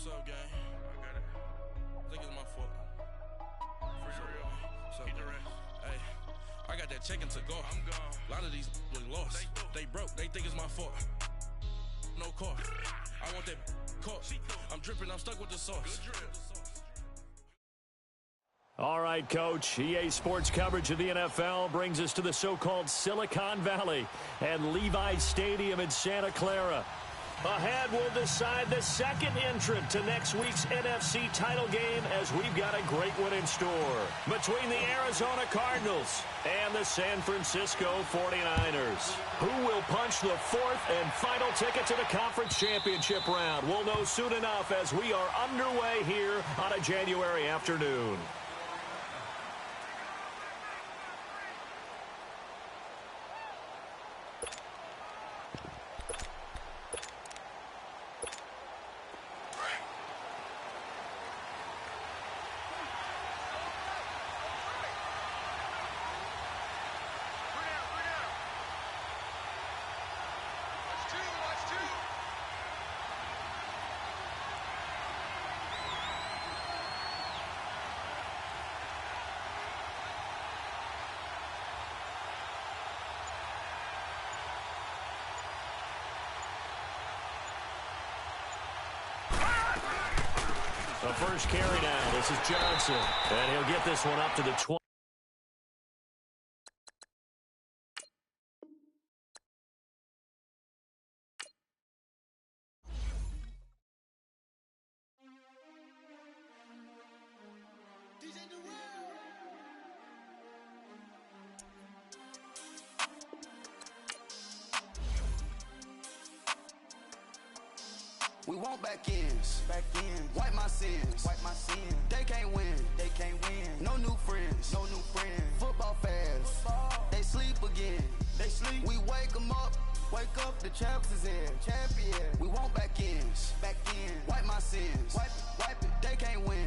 What's up, gang? I got it. I think it's my fault. For real. What's up, man? Hey, I got that chicken to go. I'm gone. A lot of these look lost. They broke. They think it's my fault. No car. I want that caught. I'm dripping. I'm stuck with the sauce. All right, Coach. EA Sports coverage of the NFL brings us to the so-called Silicon Valley and Levi's Stadium in Santa Clara. Ahead, we'll decide the second entrant to next week's NFC title game as we've got a great one in store between the Arizona Cardinals and the San Francisco 49ers. Who will punch the fourth and final ticket to the conference championship round? We'll know soon enough as we are underway here on a January afternoon. The first carry now. This is Johnson. And he'll get this one up to the 20. We want back ends, wipe my sins, they can't win, no new friends, football fans, they sleep again, we wake them up, the champs is in, we want back ends, wipe my sins, wipe it, they can't win,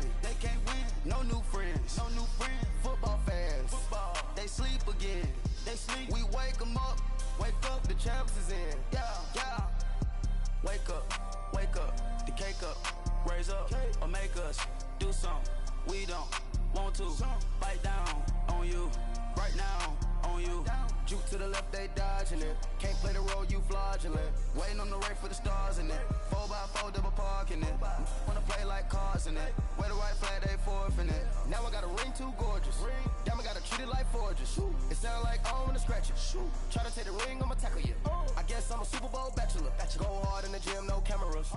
no new friends, football fans, they sleep again, we wake them up, the champs is in, yeah, wake up, the cake up, raise up, or make us do something we don't want to. Bite down on you, right now on you. Juke to the left, they dodging it. Can't play the role, you fraudulent. Waiting on the race for the stars in it. 4x4 double parking it. Wanna play like cars in it. Wear the right flag, they forfeit it. Now I got a ring too gorgeous. Damn, I gotta treat it like forges. It sound like I wanna scratch it. Try to take the ring, I'ma tackle you. I guess I'm a Super Bowl bachelor. Go hard in the gym, no cameras.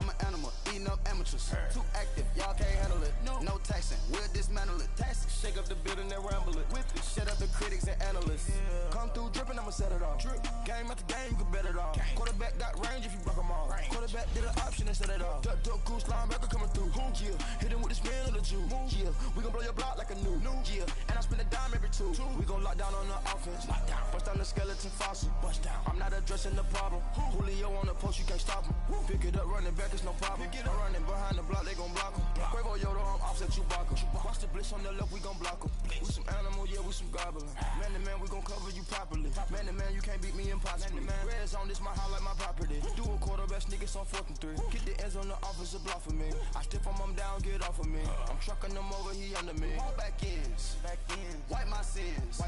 I'm an animal, eating up amateurs. Too active, y'all can't handle it. No taxing, we'll dismantle it. Shake up the building and ramble it. Shut up the critics and analysts. Come through dripping, I'ma set it off. Game after game, you can bet it off. Quarterback got range if you broke them all. Quarterback did an option and set it off. Duck goose linebacker coming through. Yeah, hit him with the spin of the Jew. Yeah, we gon' blow your block like a new. Yeah, and I spend a dime every two. We gon' lock down on the offense. Bust down the skeleton fossil. I'm not addressing the problem. Julio on the post, you can't stop him. Pick it up, running back, it's no problem. I'm running behind the block, they gon' block him. Quavo Yoda, I'm offset Chewbacca. Watch the blitz on the left, we gon' block him. We some animal, yeah, we some goblin. Man to man, we gon' cover you properly. Man to man, you can't beat me impossibly. Red zone, this my highlight, my property. Do a quarterback sneakers on 4th and 3. Get the ends on the offensive block for me. I stiff him, I'm down, get off of me. I'm trucking them over, he under me. Back ends, wipe my sins,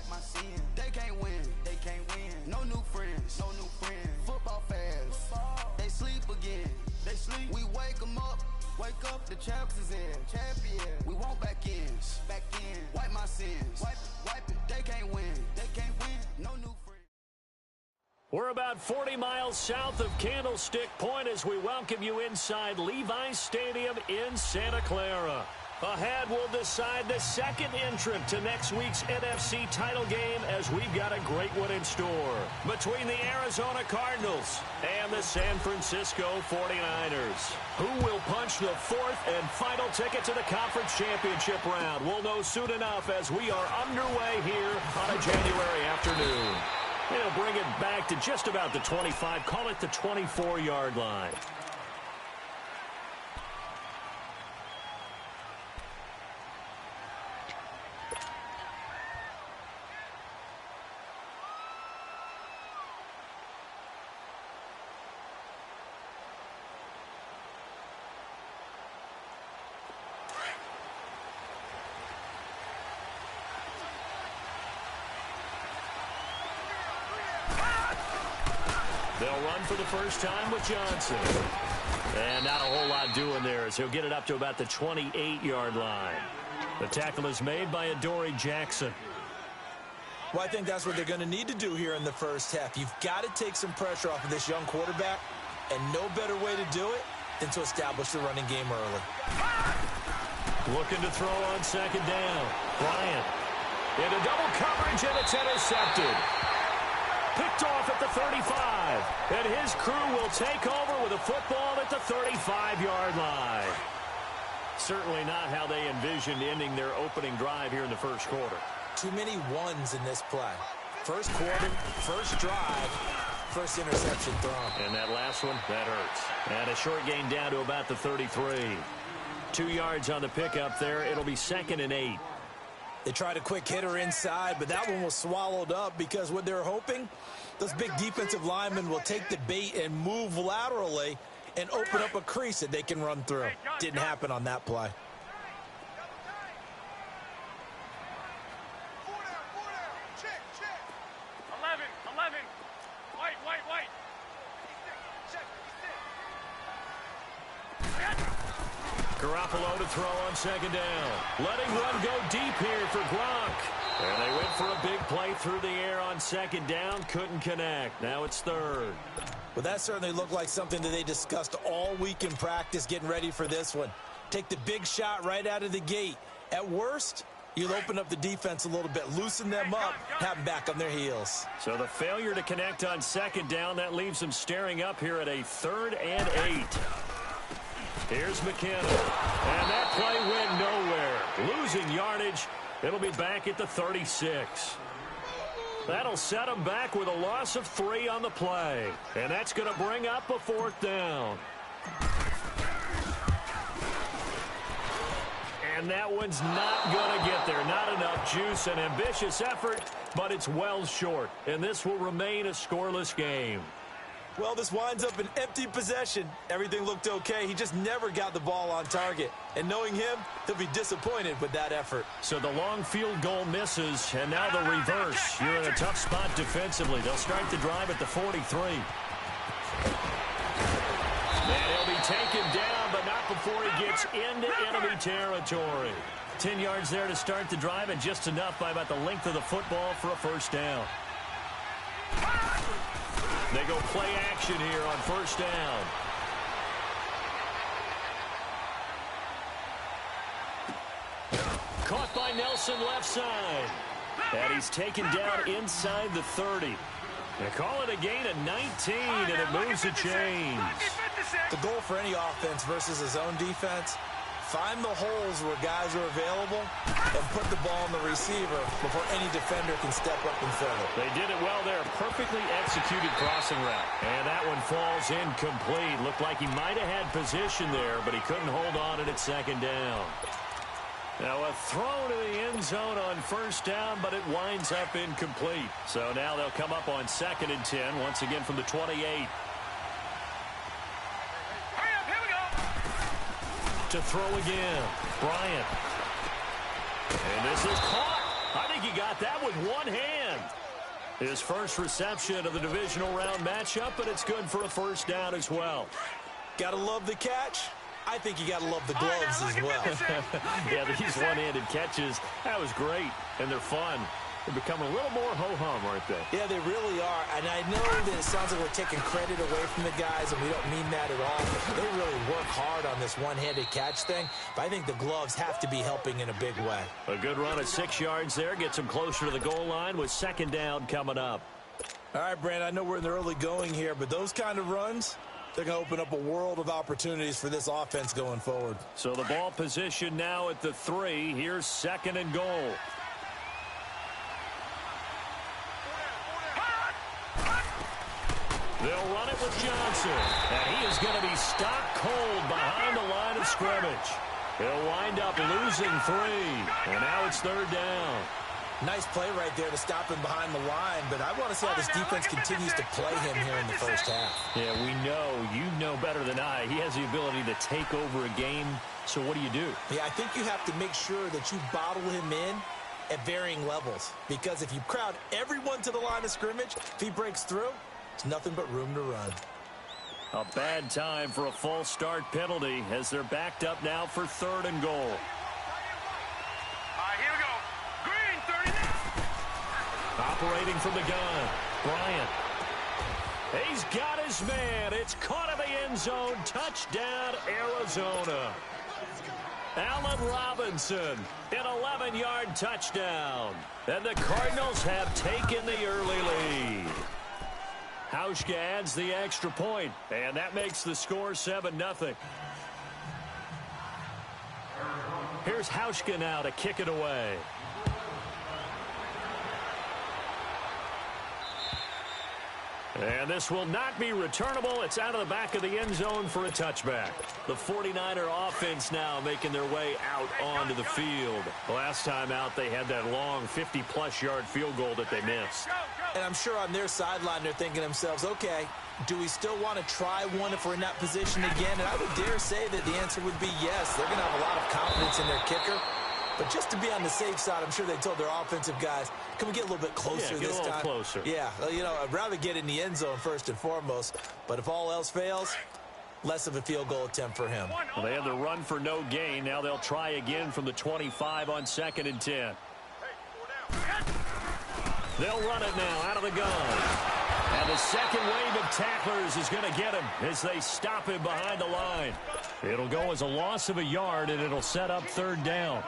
they can't win, no new friends, football fans, they sleep again, we wake them up, the champs is in, we want back ends, wipe my sins, wipe it, they can't win, no new friends. We're about 40 miles south of Candlestick Point as we welcome you inside Levi's Stadium in Santa Clara. Ahead, we'll decide the second entrant to next week's NFC title game as we've got a great one in store between the Arizona Cardinals and the San Francisco 49ers. Who will punch the fourth and final ticket to the conference championship round? We'll know soon enough as we are underway here on a January afternoon. They'll bring it back to just about the 25, call it the 24-yard line. They'll run for the first time with Johnson. And not a whole lot doing there as he'll get it up to about the 28-yard line. The tackle is made by Adoree Jackson. Well, I think that's what they're going to need to do here in the first half. You've got to take some pressure off of this young quarterback, and no better way to do it than to establish the running game early. Looking to throw on second down. Bryant into double coverage, and it's intercepted. Picked off at the 35, and his crew will take over with a football at the 35-yard line. Certainly not how they envisioned ending their opening drive here in the first quarter. Too many ones in this play. First quarter, first drive, first interception thrown. And that last one, that hurts. And a short gain down to about the 33. 2 yards on the pickup there. It'll be 2nd and 8. They tried a quick hitter inside, but that one was swallowed up because what they're hoping, those big defensive linemen will take the bait and move laterally and open up a crease that they can run through. Didn't happen on that play. Garoppolo to throw on second down. Letting one go deep here for Gronk. And they went for a big play through the air on second down. Couldn't connect. Now it's 3rd. Well, that certainly looked like something that they discussed all week in practice getting ready for this one. Take the big shot right out of the gate. At worst, you'll open up the defense a little bit, loosen them up, have them back on their heels. So the failure to connect on second down, that leaves them staring up here at a 3rd and 8. Here's McKinnon. And that play went nowhere. Losing yardage. It'll be back at the 36. That'll set them back with a loss of 3 on the play. And that's going to bring up a 4th down. And that one's not going to get there. Not enough juice. An ambitious effort, but it's well short. And this will remain a scoreless game. Well, this winds up an empty possession. Everything looked okay. He just never got the ball on target. And knowing him, he'll be disappointed with that effort. So the long field goal misses, and now the reverse. You're in a tough spot defensively. They'll start the drive at the 43. And he'll be taken down, but not before he gets into enemy territory. 10 yards there to start the drive, and just enough by about the length of the football for a first down. They go play action here on first down. Caught by Nelson left side. And he's taken down inside the 30. They call it a gain of 19, and it moves the chains. The goal for any offense versus his own defense, find the holes where guys are available and put the ball on the receiver before any defender can step up and fill it. They did it well there. Perfectly executed crossing route. And that one falls incomplete. Looked like he might have had position there, but he couldn't hold on at second down. Now a throw to the end zone on first down, but it winds up incomplete. So now they'll come up on 2nd and 10, once again from the 28. To throw again, Bryant. And this is caught. I think he got that with one hand. His first reception of the divisional round matchup, but it's good for a first down as well. Gotta love the catch. I think you gotta love the gloves as well. Yeah, these one-handed catches, that was great, and they're fun. They're becoming a little more ho-hum, aren't they? Yeah, they really are. And I know that it sounds like we're taking credit away from the guys, and we don't mean that at all. They really work hard on this one-handed catch thing, but I think the gloves have to be helping in a big way. A good run of 6 yards there gets them closer to the goal line with second down coming up. All right, Brand, I know we're in the early going here, but those kind of runs, they're going to open up a world of opportunities for this offense going forward. So the ball position now at the 3. Here's second and goal. They'll run it with Johnson. And he is going to be stopped cold behind the line of scrimmage. He'll wind up losing 3. And now it's third down. Nice play right there to stop him behind the line, but I want to see how this defense continues to play him here in the first half. Yeah, we know. You know better than I. He has the ability to take over a game, so what do you do? Yeah, I think you have to make sure that you bottle him in at varying levels, because if you crowd everyone to the line of scrimmage, if he breaks through, There's nothing but room to run. A bad time for a false start penalty as they're backed up now for 3rd and goal. All right, here we go. Green, 30. Operating from the gun, Bryant. He's got his man. It's caught in the end zone. Touchdown, Arizona. Allen Robinson, an 11-yard touchdown. And the Cardinals have taken the early lead. Hauschka adds the extra point, and that makes the score 7-0. Here's Hauschka now to kick it away. And this will not be returnable. It's out of the back of the end zone for a touchback. The 49er offense now making their way out onto the field. Last time out, they had that long 50-plus yard field goal that they missed. And I'm sure on their sideline, they're thinking to themselves, okay, do we still want to try one if we're in that position again? And I would dare say that the answer would be yes. They're going to have a lot of confidence in their kicker. But just to be on the safe side, I'm sure they told their offensive guys, can we get a little bit closer this time? Get a little closer. Yeah, you know, I'd rather get in the end zone first and foremost. But if all else fails, less of a field goal attempt for him. Well, they had the run for no gain. Now they'll try again from the 25 on 2nd and 10. They'll run it now out of the gun. And the second wave of tacklers is going to get him as they stop him behind the line. It'll go as a loss of a yard, and it'll set up 3rd down.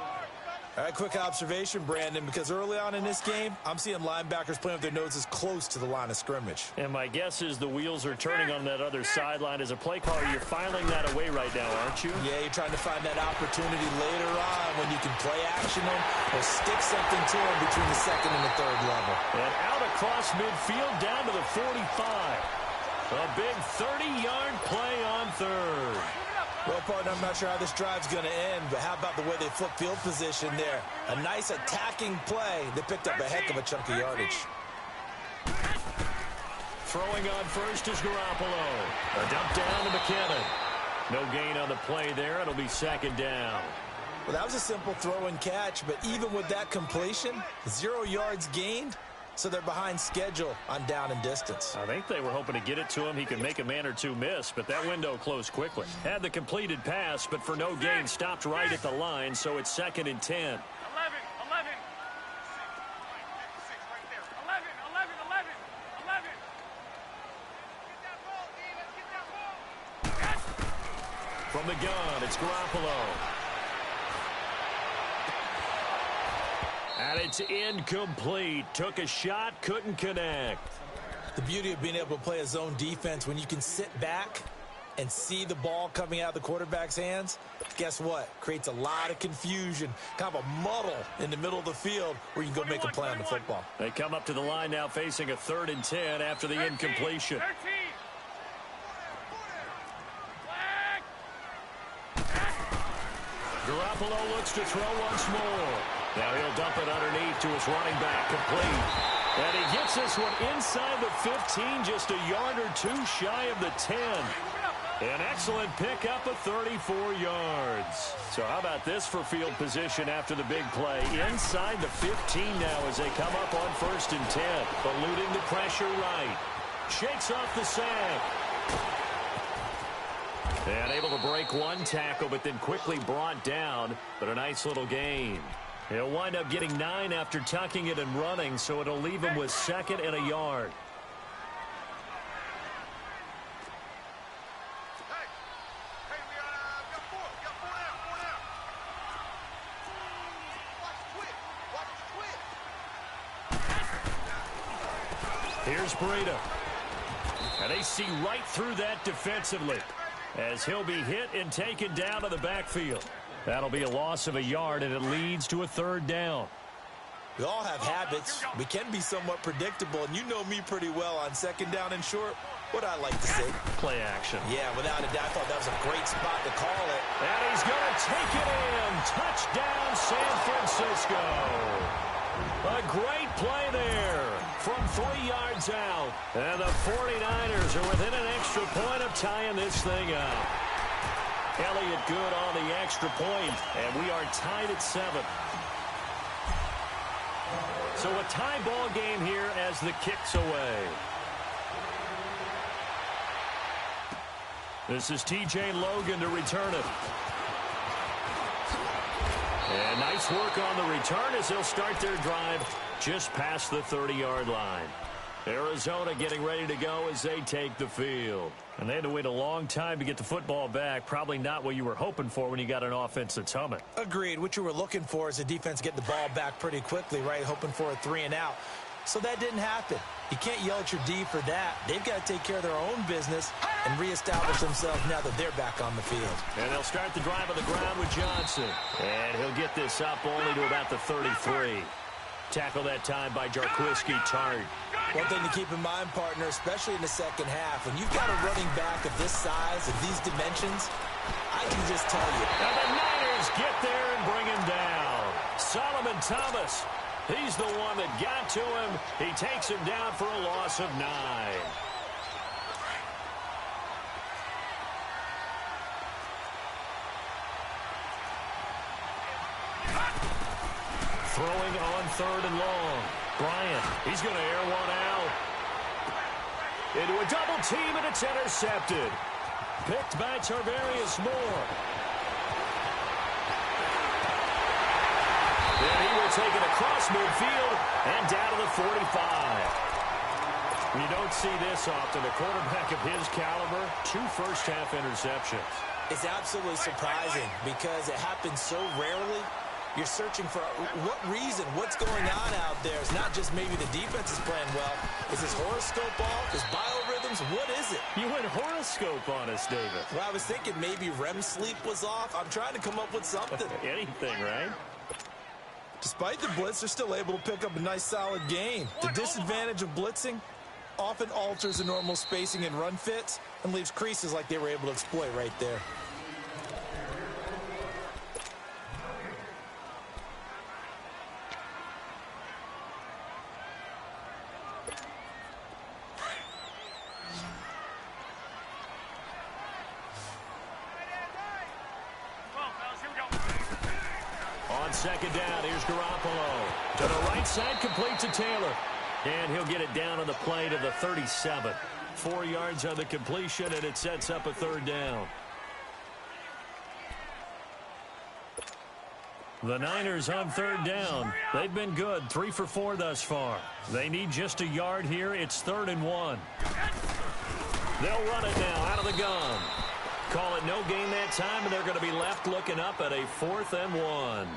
All right, quick observation, Brandon, because early on in this game, I'm seeing linebackers playing with their noses close to the line of scrimmage. And my guess is the wheels are turning on that other sideline. As a play caller, you're filing that away right now, aren't you? Yeah, you're trying to find that opportunity later on when you can play action them or stick something to them between the 2nd and the 3rd level. And out across midfield down to the 45. A big 30-yard play on 3rd. Well, partner, I'm not sure how this drive's going to end, but how about the way they flip field position there? A nice attacking play. They picked up a heck of a chunk of yardage. Throwing on first is Garoppolo. A dump down to McKinnon. No gain on the play there. It'll be 2nd down. Well, that was a simple throw and catch, but even with that completion, 0 yards gained. So they're behind schedule on down and distance. I think they were hoping to get it to him. He could make a man or two miss, but that window closed quickly. Had the completed pass, but for no gain, stopped right at the line, so it's 2nd and 10. 11. From the gun, it's Garoppolo. And it's incomplete. Took a shot, couldn't connect. The beauty of being able to play a zone defense when you can sit back and see the ball coming out of the quarterback's hands, guess what? Creates a lot of confusion, kind of a muddle in the middle of the field where you can go make a play on the football. They come up to the line now facing a 3rd and 10 after the incompletion. Garoppolo looks to throw once more. Now he'll dump it underneath to his running back, complete. And he gets this one inside the 15, just a yard or two shy of the 10. An excellent pickup of 34 yards. So how about this for field position after the big play? Inside the 15 now as they come up on 1st and 10. Eluding the pressure right. Shakes off the sack. And able to break one tackle, but then quickly brought down. But a nice little gain. He'll wind up getting 9 after tucking it and running, so it'll leave him with 2nd and a yard. Here's Breida. And they see right through that defensively as he'll be hit and taken down to the backfield. That'll be a loss of a yard, and it leads to a 3rd down. We all have habits. We can be somewhat predictable, and you know me pretty well on 2nd down and short. What I like to see. Play action. Yeah, without a doubt, I thought that was a great spot to call it. And he's going to take it in. Touchdown, San Francisco. A great play there from 3 yards out. And the 49ers are within an extra point of tying this thing up. Elliott good on the extra point, and we are tied at 7. So a tie ball game here as the kick's away. This is TJ Logan to return it. And nice work on the return as they'll start their drive just past the 30-yard line. Arizona getting ready to go as they take the field. And they had to wait a long time to get the football back. Probably not what you were hoping for when you got an offense that's humming. Agreed. What you were looking for is the defense getting the ball back pretty quickly, right? Hoping for a 3-and-out. So that didn't happen. You can't yell at your D for that. They've got to take care of their own business and reestablish themselves now that they're back on the field. And they'll start the drive on the ground with Johnson. And he'll get this up only to about the 33. Tackle that time by Jarquiski Tart. One thing to keep in mind, partner, especially in the second half, when you've got a running back of this size, of these dimensions, I can just tell you. And the Niners get there and bring him down. Solomon Thomas, he's the one that got to him. He takes him down for a loss of 9. Throwing on 3rd and long. Bryant, he's going to air one out. Into a double team, and it's intercepted. Picked by Tarvarius Moore. And he will take it across midfield and down to the 45. You don't see this often. A quarterback of his caliber, 2 first-half interceptions. It's absolutely surprising because it happens so rarely. You're searching for what reason, what's going on out there. It's not just maybe the defense is playing well. Is his horoscope off? Is biorhythms? What is it? You went horoscope on us, David. Well, I was thinking maybe REM sleep was off. I'm trying to come up with something. Anything, right? Despite the blitz, they're still able to pick up a nice, solid gain. The disadvantage of blitzing often alters the normal spacing and run fits and leaves creases like they were able to exploit right there. Second down, here's Garoppolo. To the right side, complete to Taylor. And he'll get it down on the play to the 37. 4 yards on the completion, and it sets up a 3rd down. The Niners on 3rd down. They've been good, 3 for 4 thus far. They need just a yard here. It's 3rd and 1. They'll run it now out of the gun. Call it no gain that time, and they're going to be left looking up at a 4th and 1.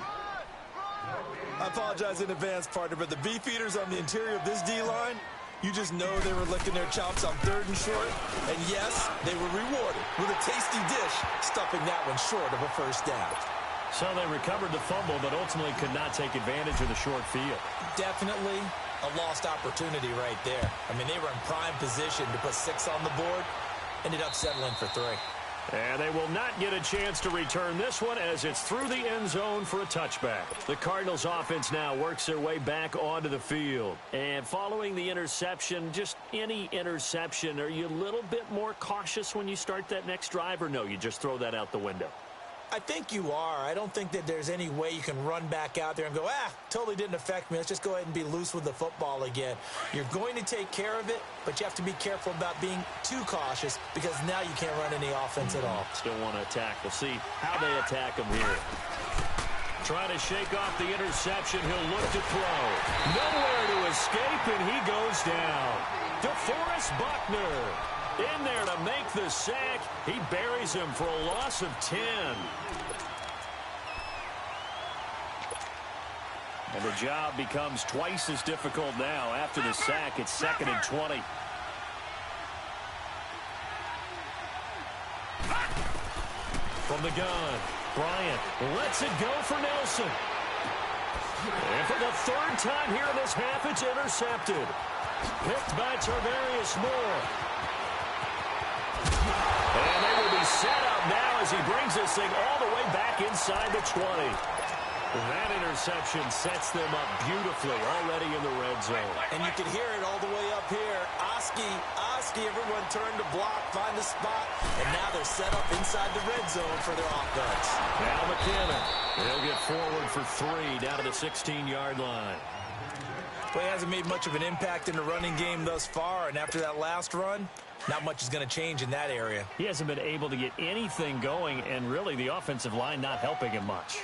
I apologize in advance, partner, but the beefeaters on the interior of this D-line, you just know they were licking their chops on 3rd and short. And yes, they were rewarded with a tasty dish, stuffing that one short of a 1st down. So they recovered the fumble, but ultimately could not take advantage of the short field. Definitely a lost opportunity right there. I mean, they were in prime position to put 6 on the board, ended up settling for 3. And they will not get a chance to return this one as it's through the end zone for a touchback. The Cardinals offense now works their way back onto the field. And following the interception, just any interception, are you a little bit more cautious when you start that next drive, or no, you just throw that out the window? I think you are. I don't think that there's any way you can run back out there and go, totally didn't affect me. Let's just go ahead and be loose with the football again. You're going to take care of it, but you have to be careful about being too cautious because now you can't run any offense at all. Still want to attack. We'll see how they attack him here. Trying to shake off the interception. He'll look to throw. Nowhere to escape, and he goes down. DeForest Buckner in there to make the sack. He buries him for a loss of 10. And the job becomes twice as difficult now. After the sack, it's 2nd and 20. From the gun, Bryant lets it go for Nelson. And for the 3rd time here in this half, it's intercepted. Picked by Tarvarius Moore. And they will be set up now as he brings this thing all the way back inside the 20. That interception sets them up beautifully already in the red zone. And you can hear it all the way up here. Oski, everyone turned to block, find a spot, and now they're set up inside the red zone for their offense. Now McKinnon, he'll get forward for 3 down to the 16-yard line. Well, he hasn't made much of an impact in the running game thus far, and after that last run, not much is going to change in that area. He hasn't been able to get anything going, and really the offensive line not helping him much.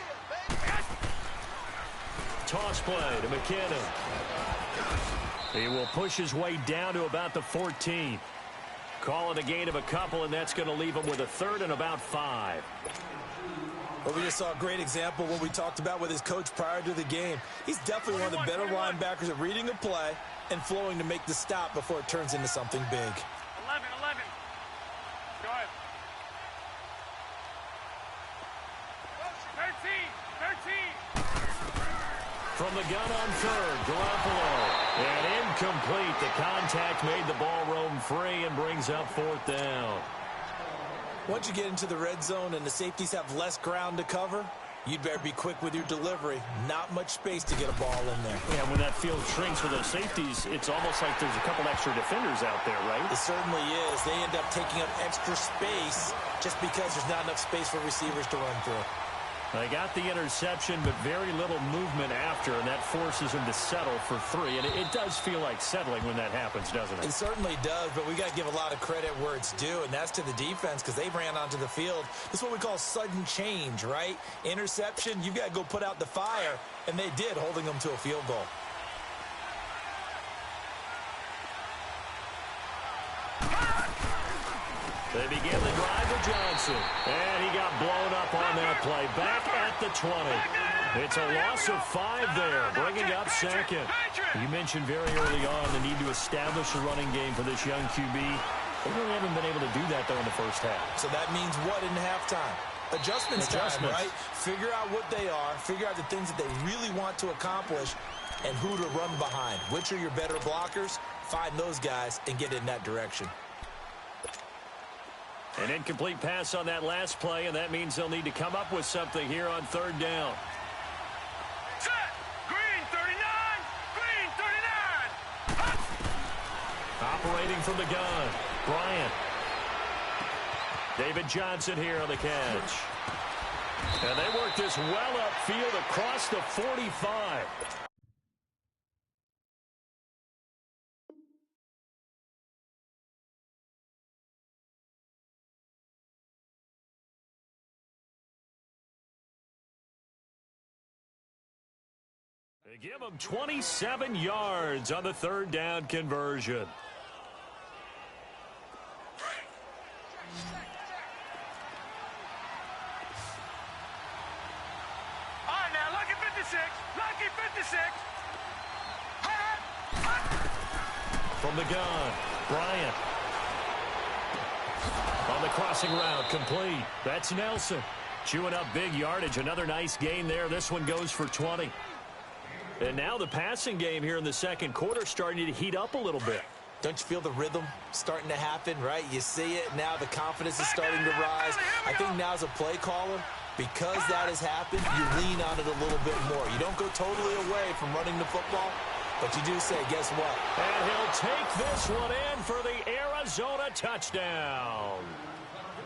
Toss play to McKinnon. He will push his way down to about the 14. Call it a gain of a couple, and that's going to leave him with a third and about 5. Well, we just saw a great example of what we talked about with his coach prior to the game. He's definitely one of the better linebackers at reading a play and flowing to make the stop before it turns into something big. 11. Go ahead. 13. From the gun on third, Garoppolo. And incomplete. The contact made the ball roam free and brings up 4th down. Once you get into the red zone and the safeties have less ground to cover, you'd better be quick with your delivery. Not much space to get a ball in there. Yeah, when that field shrinks for those safeties, it's almost like there's a couple extra defenders out there, right? It certainly is. They end up taking up extra space just because there's not enough space for receivers to run through. They got the interception, but very little movement after, and that forces them to settle for 3. And it does feel like settling when that happens, doesn't it? It certainly does, but we got to give a lot of credit where it's due, and that's to the defense because they ran onto the field. This is what we call sudden change, right? Interception, you got to go put out the fire, and they did, holding them to a field goal. They begin the drive with Johnson. And he got blown up on that play. Back at the 20. It's a loss of 5 there, bringing up 2nd. You mentioned very early on the need to establish a running game for this young QB. They really haven't been able to do that, though, in the first half. So that means what in halftime? Adjustments time, right? Figure out what they are. Figure out the things that they really want to accomplish and who to run behind. Which are your better blockers? Find those guys and get in that direction. An incomplete pass on that last play, and that means they'll need to come up with something here on 3rd down. Set. Green 39. Green 39. Hut. Operating from the gun, Bryant. David Johnson here on the catch. And they work this well upfield across the 45. They give him 27 yards on the 3rd down conversion. All right, now, lucky 56. Lucky 56. From the gun, Bryant. On the crossing route, complete. That's Nelson. Chewing up big yardage. Another nice gain there. This one goes for 20. And now the passing game here in the 2nd quarter starting to heat up a little bit. Don't you feel the rhythm starting to happen, right? You see it now. The confidence is starting to rise. I think now as a play caller, because that has happened, you lean on it a little bit more. You don't go totally away from running the football, but you do say, guess what? And he'll take this one in for the Arizona touchdown.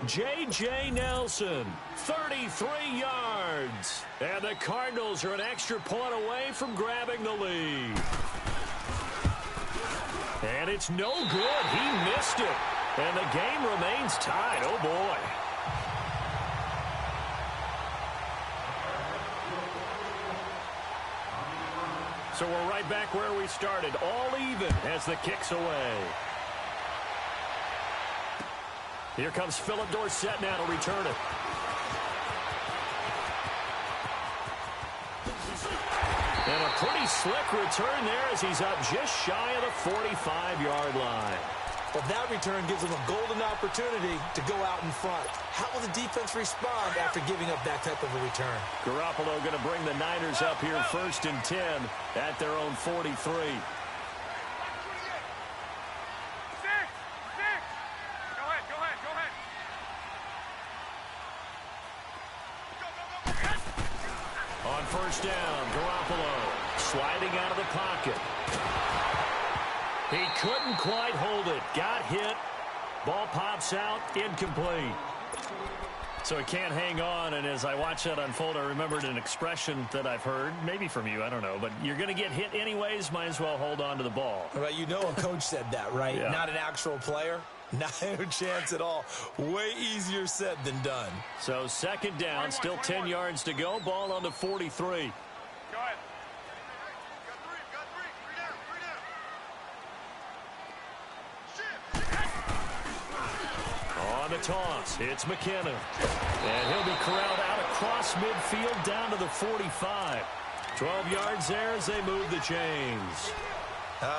J.J. Nelson, 33 yards. And the Cardinals are an extra point away from grabbing the lead. And it's no good. He missed it. And the game remains tied. Oh, boy. So we're right back where we started. All even as the kick's away. Here comes Philip Dorsett now to return it. And a pretty slick return there as he's up just shy of the 45-yard line. But that return gives them a golden opportunity to go out in front. How will the defense respond after giving up that type of a return? Garoppolo going to bring the Niners up here 1st and 10 at their own 43. First down, Garoppolo sliding out of the pocket. He couldn't quite hold it. Got hit. Ball pops out. Incomplete. So he can't hang on, and as I watch that unfold, I remembered an expression that I've heard, maybe from you, I don't know, but you're going to get hit anyways, might as well hold on to the ball. Well, you know a coach said that, right? Yeah. Not an actual player. Not a chance at all. Way easier said than done. So second down, still 10 yards to go. Ball on the 43. Go ahead. On the toss, it's McKinnon. And he'll be corralled out across midfield down to the 45. 12 yards there as they move the chains.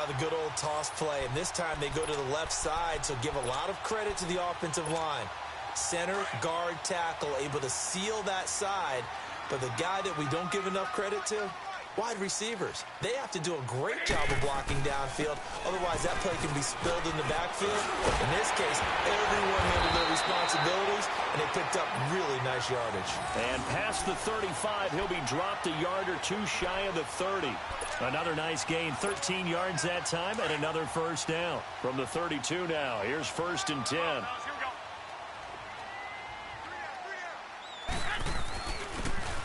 The good old toss play, and this time they go to the left side, so give a lot of credit to the offensive line. Center, guard, tackle, able to seal that side, but the guy that we don't give enough credit to, wide receivers. They have to do a great job of blocking downfield, otherwise that play can be spilled in the backfield. In this case, everyone handled their responsibilities, and they picked up really nice yardage. And past the 35, he'll be dropped a yard or two shy of the 30. Another nice gain, 13 yards that time, and another first down. From the 32 now, here's 1st and 10.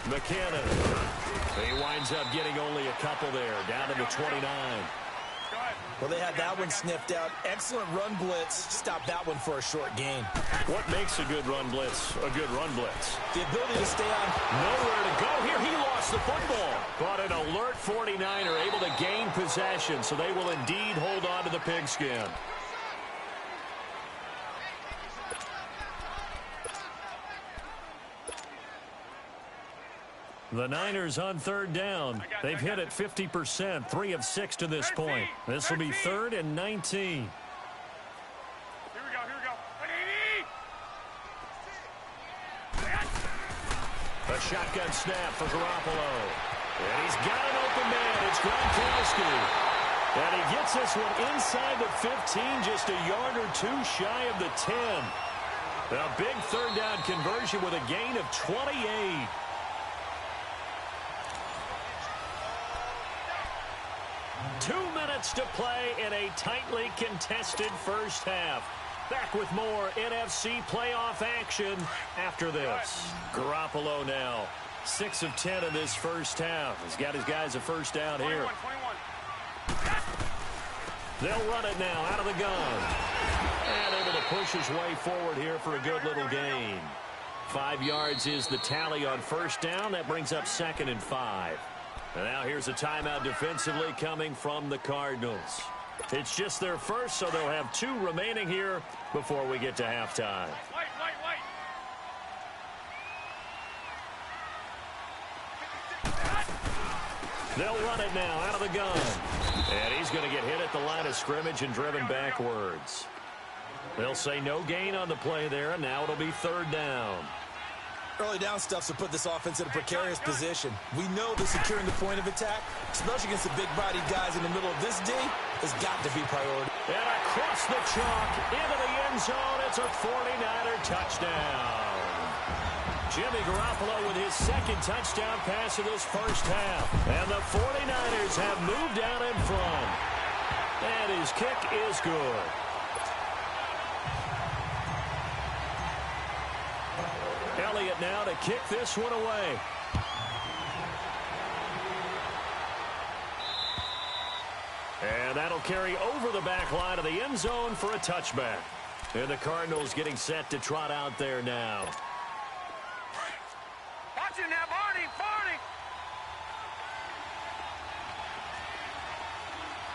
McKinnon. He winds up getting only a couple there, down to the 29. Well, they had that one sniffed out. Excellent run blitz. Stop that one for a short gain. What makes a good run blitz a good run blitz? The ability to stay on. Nowhere to go here. He lost the football. But an alert 49er able to gain possession, so they will indeed hold on to the pigskin. The Niners on third down. They've hit it 50%, 3 of 6 to this point. This will be 3rd and 19. Here we go. A shotgun snap for Garoppolo. And he's got an open man. It's Gronkowski. And he gets this one inside the 15, just a yard or two shy of the 10. A big third down conversion with a gain of 28. Two minutes to play in a tightly contested first half. Back with more NFC playoff action after this. Garoppolo now, 6 of 10 in this first half. He's got his guys a first down here. 21. They'll run it now out of the gun. And able to push his way forward here for a good little gain. 5 yards is the tally on first down. That brings up 2nd and 5. And now here's a timeout defensively coming from the Cardinals. It's just their first, so they'll have 2 remaining here before we get to halftime. Wait. They'll run it now out of the gun. And he's going to get hit at the line of scrimmage and driven backwards. They'll say no gain on the play there, and now it'll be 3rd down. Early down stuffs will put this offense in a precarious position. We know that securing the point of attack, especially against the big-bodied guys in the middle of this D, has got to be priority. And across the chalk, into the end zone, it's a 49er touchdown. Jimmy Garoppolo with his 2nd touchdown pass of this first half. And the 49ers have moved out in front. And his kick is good. Elliott now to kick this one away. And that'll carry over the back line of the end zone for a touchback. And the Cardinals getting set to trot out there now. Watch it now, Barney.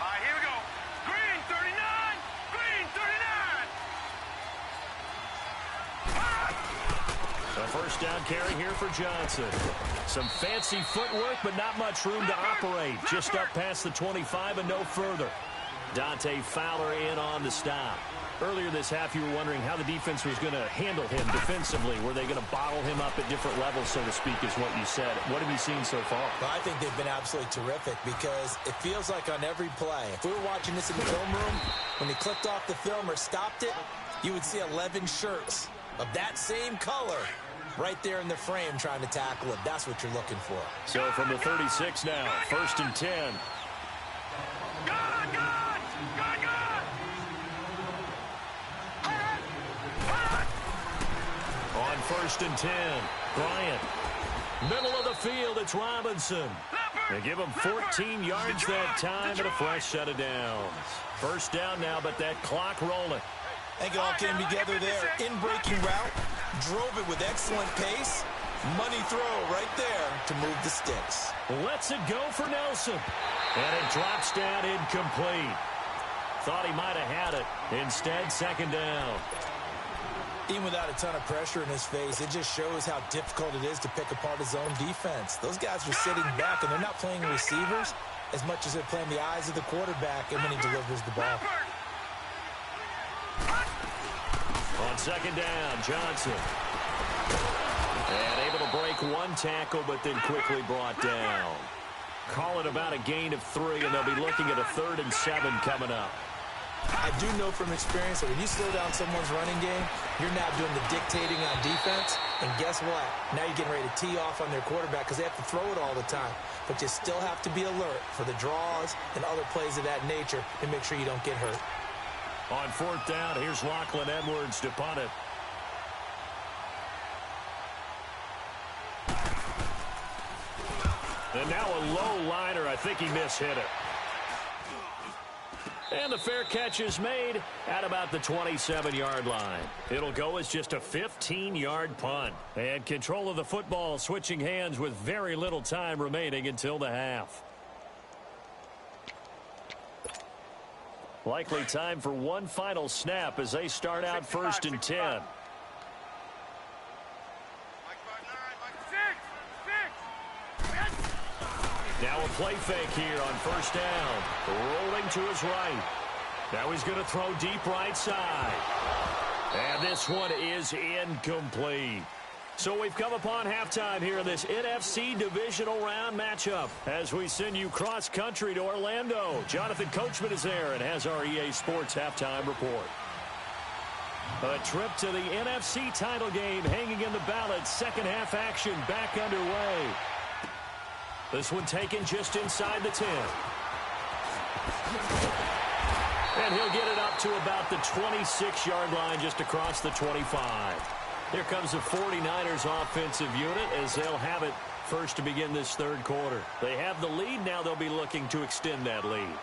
All right, here we go. Green 39. A first down carry here for Johnson. Some fancy footwork, but not much room to operate. Just up past the 25 and no further. Dante Fowler in on the stop. Earlier this half, you were wondering how the defense was going to handle him defensively. Were they going to bottle him up at different levels, so to speak, is what you said. What have you seen so far? Well, I think they've been absolutely terrific because it feels like on every play, if we were watching this in the film room, when he clicked off the film or stopped it, you would see 11 shirts of that same color right there in the frame trying to tackle it. That's what you're looking for. So from the 36 now, 1st and 10. Good. On first and 10. Bryant. Middle of the field, it's Robinson. They give him 14 yards that time and a fresh set of downs. First down now, but that clock rolling. I think it all came together there. In-breaking route, drove it with excellent pace. Money throw right there to move the sticks. Lets it go for Nelson. And it drops down incomplete. Thought he might have had it. Instead, second down. Even without a ton of pressure in his face, it just shows how difficult it is to pick apart his own defense. Those guys are sitting back, and they're not playing receivers as much as they're playing the eyes of the quarterback and when he delivers the ball. On second down, Johnson. And able to break one tackle, but then quickly brought down. Call it about a gain of 3, and they'll be looking at a 3rd and 7 coming up. I do know from experience that when you slow down someone's running game, you're now doing the dictating on defense. And guess what? Now you're getting ready to tee off on their quarterback because they have to throw it all the time. But you still have to be alert for the draws and other plays of that nature and make sure you don't get hurt. On 4th down, here's Lachlan Edwards to punt it. And now a low liner. I think he mishit it. And the fair catch is made at about the 27-yard line. It'll go as just a 15-yard punt. And control of the football switching hands with very little time remaining until the half. Likely time for one final snap as they start out 1st and 10. Now a play fake here on 1st down. Rolling to his right. Now he's going to throw deep right side. And this one is incomplete. So we've come upon halftime here in this NFC divisional round matchup as we send you cross-country to Orlando. Jonathan Coachman is there and has our EA Sports halftime report. A trip to the NFC title game hanging in the balance. Second half action back underway. This one taken just inside the 10. And he'll get it up to about the 26-yard line just across the 25. Here comes the 49ers offensive unit as they'll have it first to begin this 3rd quarter. They have the lead. Now they'll be looking to extend that lead.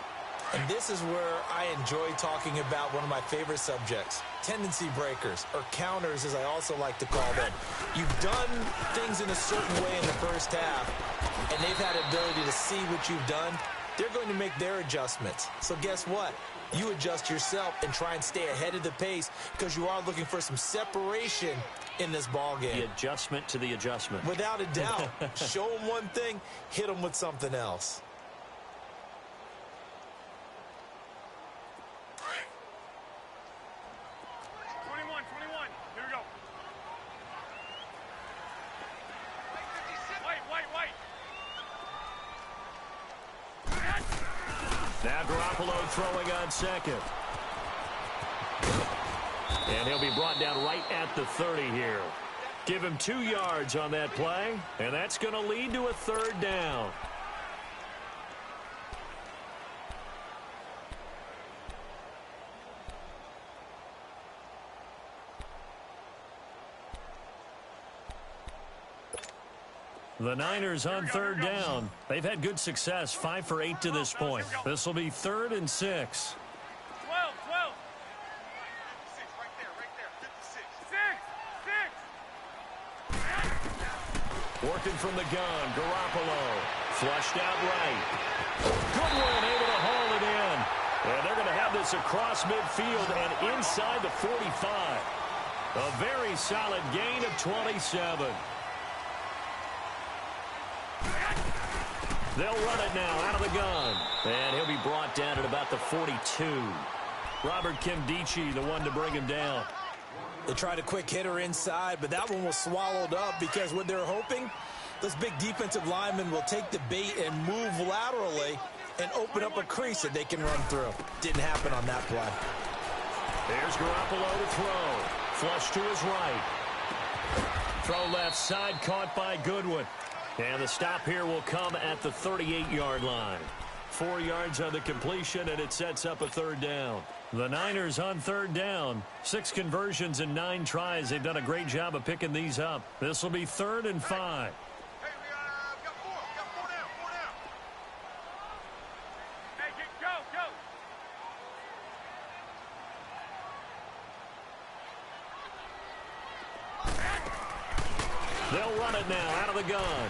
And this is where I enjoy talking about one of my favorite subjects, tendency breakers, or counters as I also like to call them. You've done things in a certain way in the first half, and they've had the ability to see what you've done. They're going to make their adjustments. So guess what? You adjust yourself and try and stay ahead of the pace because you are looking for some separation in this ball game. The adjustment to the adjustment. Without a doubt. Show them one thing, hit them with something else. Now Garoppolo throwing on second. And he'll be brought down right at the 30 here. Give him 2 yards on that play, and that's going to lead to a 3rd down. The Niners on 3rd down. They've had good success, 5 for 8 to this point. This will be 3rd and 6. 12. Working from the gun, Garoppolo. Flushed out right. Goodwin able to haul it in. And they're going to have this across midfield and inside the 45. A very solid gain of 27. They'll run it now out of the gun. And he'll be brought down at about the 42. Robert Kimdichie, the one to bring him down. They tried a quick hitter inside, but that one was swallowed up because what they're hoping, those big defensive linemen will take the bait and move laterally and open up a crease that they can run through. Didn't happen on that play. There's Garoppolo to throw. Flush to his right. Throw left side, caught by Goodwin. And the stop here will come at the 38-yard line. 4 yards on the completion, and it sets up a third down. The Niners on third down. 6 conversions and 9 tries. They've done a great job of picking these up. This will be 3rd and 5. Hey, we got four down. Hey, go. They'll run it now out of the gun.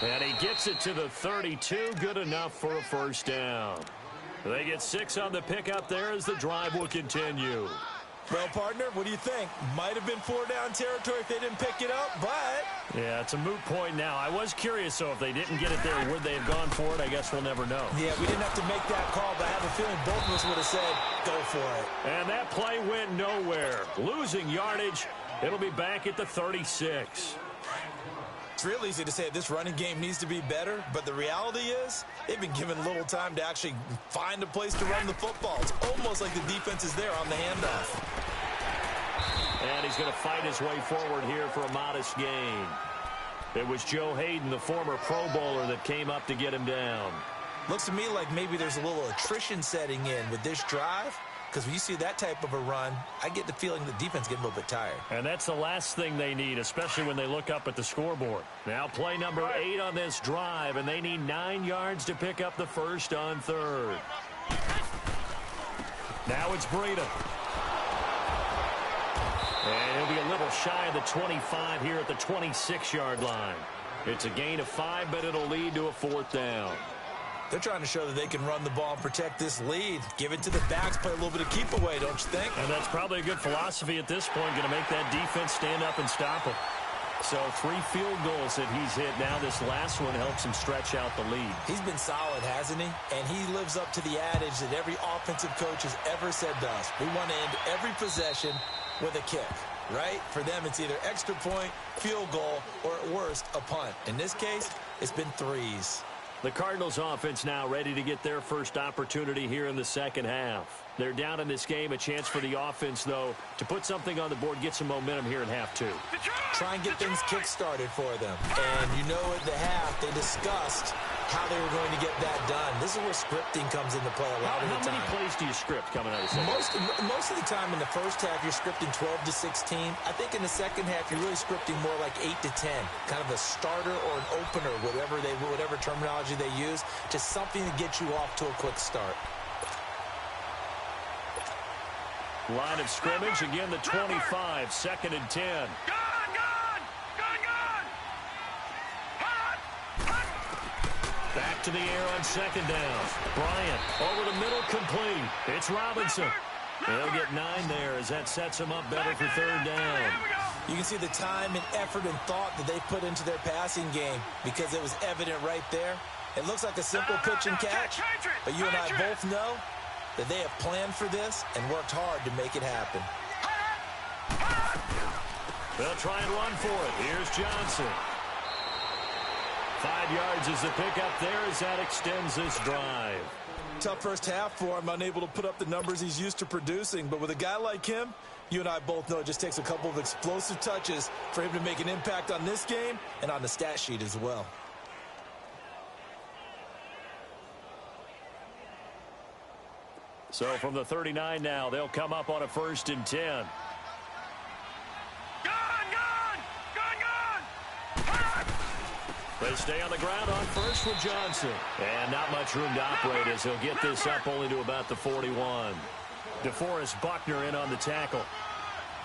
And he gets it to the 32. Good enough for a first down. They get 6 on the pickup there as the drive will continue. Well, partner, what do you think? Might have been 4-down territory if they didn't pick it up, but... Yeah, it's a moot point now. I was curious, though, if they didn't get it there, would they have gone for it? I guess we'll never know. Yeah, we didn't have to make that call, but I have a feeling both of us would have said, go for it. And that play went nowhere. Losing yardage. It'll be back at the 36. It's real easy to say this running game needs to be better, but the reality is they've been given little time to actually find a place to run the football. It's almost like the defense is there on the handoff. And he's going to fight his way forward here for a modest gain. It was Joe Hayden, the former Pro Bowler, that came up to get him down. Looks to me like maybe there's a little attrition setting in with this drive. Because when you see that type of a run, I get the feeling the defense getting a little bit tired. And that's the last thing they need, especially when they look up at the scoreboard. Now play number 8 on this drive, and they need 9 yards to pick up the first on 3rd. Now it's Breida. And he'll be a little shy of the 25 here at the 26-yard line. It's a gain of 5, but it'll lead to a 4th down. They're trying to show that they can run the ball and protect this lead. Give it to the backs, play a little bit of keep away, don't you think? And that's probably a good philosophy at this point, going to make that defense stand up and stop them. So 3 field goals that he's hit now. This last one helps him stretch out the lead. He's been solid, hasn't he? And he lives up to the adage that every offensive coach has ever said to us. We want to end every possession with a kick, right? For them, it's either extra point, field goal, or at worst, a punt. In this case, it's been 3s. The Cardinals offense now ready to get their first opportunity here in the second half. They're down in this game. A chance for the offense, though, to put something on the board, get some momentum here in half 2. Try and get things kick-started for them. And you know at the half, they discussed how they were going to get that done. This is where scripting comes into play a lot of the time. How many plays do you script coming out of the second? Most of the time in the first half, you're scripting 12 to 16. I think in the second half, you're really scripting more like 8 to 10. Kind of a starter or an opener, whatever terminology they use, just something to get you off to a quick start. Line of scrimmage, again the 25, 2nd and 10. Back to the air on 2nd down. Bryant over the middle, complete. It's Robinson. They'll get 9 there as that sets them up better for 3rd down. You can see the time and effort and thought that they put into their passing game because it was evident right there. It looks like a simple pitch and catch, but you and I both know that they have planned for this and worked hard to make it happen. They'll try and run for it. Here's Johnson. 5 yards is the pickup there as that extends this drive. Tough first half for him, unable to put up the numbers he's used to producing. But with a guy like him, you and I both know it just takes a couple of explosive touches for him to make an impact on this game and on the stat sheet as well. So from the 39 now, they'll come up on a 1st and 10. They stay on the ground on 1st with Johnson. And not much room to operate as he'll get this up only to about the 41. DeForest Buckner in on the tackle.